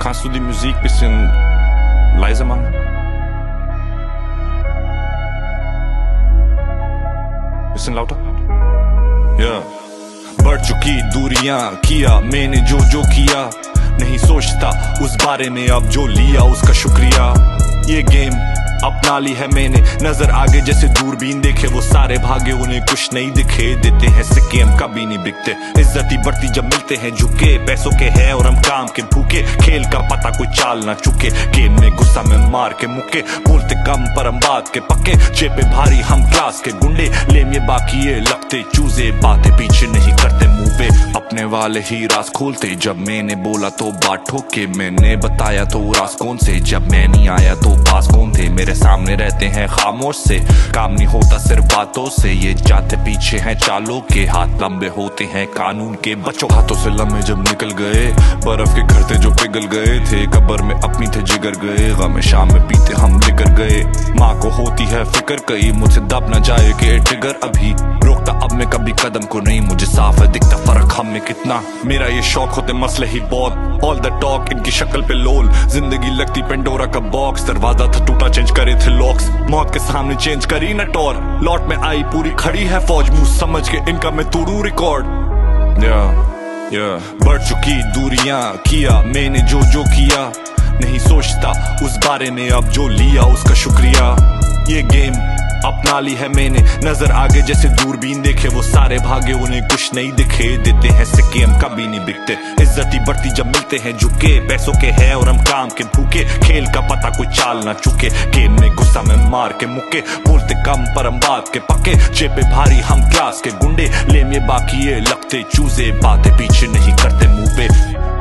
Kannst du die Musik bisschen leiser machen? Bisschen lauter? Ja. बढ़ चुकी दूरियां, किया मैंने जो जो किया, नहीं सोचता उस बारे में अब जो लिया उसका शुक्रिया। ये गेम अपना ली है मैंने, नजर आगे जैसे दूरबीन देखे वो सारे भागे, उन्हें कुछ नहीं दिखे, देते हैं सिक्के हम कभी नहीं बिकते। इज्जती बढ़ती जब मिलते हैं झुके, पैसों के हैं और हम काम के भूखे, खेल का पता कोई चाल ना चुके, गेम में गुस्सा में मार के मुक्के, बोलते कम पर हम बात के पक्के, जेबे भारी हम क्लास के गुंडे, लेम ये बाकी ये लगते चूजे, बातें पीछे नहीं करते मुंह पे, अपने वाले ही राज खोलते, जब मैंने बोला तो बात ठोके, मैंने बताया तो राज कौन से, जब मैं नहीं आया तो पास कौन थे, मेरे सामने रहते हैं खामोश से, काम नहीं होता सिर्फ बातों से, ये जाते पीछे हैं चालों के, हाथ लंबे होते हैं कानून के, बच्चों हाथों से लम्हे जब निकल गए, बर्फ के घर थे जो पिघल गए थे, कब्र में अपनी थे जिगर गए, गम शाम में पीते हम लिकर गए, माँ को होती है फिक्र कई, मुझसे दब न जाए कि ट्रिगर अभी, रोकता अब मैं कभी कदम को नहीं, मुझे साफ है दिखता फर्क हम में कितना, मेरा ये शौक होते मसले ही बहुत, ऑल द टॉक इनकी शक्ल पे लोल, जिंदगी लगती पेंडोरा का बॉक्स, दरवाजा था टूटा चेंज करे थे लॉक्स, मौत के सामने चेंज करी न टॉर, लौट में आई पूरी खड़ी है फौज, मुंह समझ के इनका मैं तोड़ू रिकॉर्ड। बढ़ चुकी दूरियां, किया मैंने जो जो किया, नहीं सोचता उस बारे में अब जो लिया उसका शुक्रिया। ये गेम अपना ली है मैंने, नजर आगे जैसे दूरबीन देखे वो सारे भागे, उन्हें कुछ नहीं दिखे, देते हैं सिक्के हम कभी नहीं बिकते, इज्जती बढ़ती जब मिलते हैं झुके, पैसों के हैं और हम काम के भूखे, खेल का पता कोई चाल ना चुके, गेम में गुस्सा में मार के मुक्के, बोलते कम पर हम बात के पक्के, जेबे भारी हम क्लास के गुंडे, लेम ये बाकी ये लगते चूजे, बातें पीछे नहीं करते मुंह पे।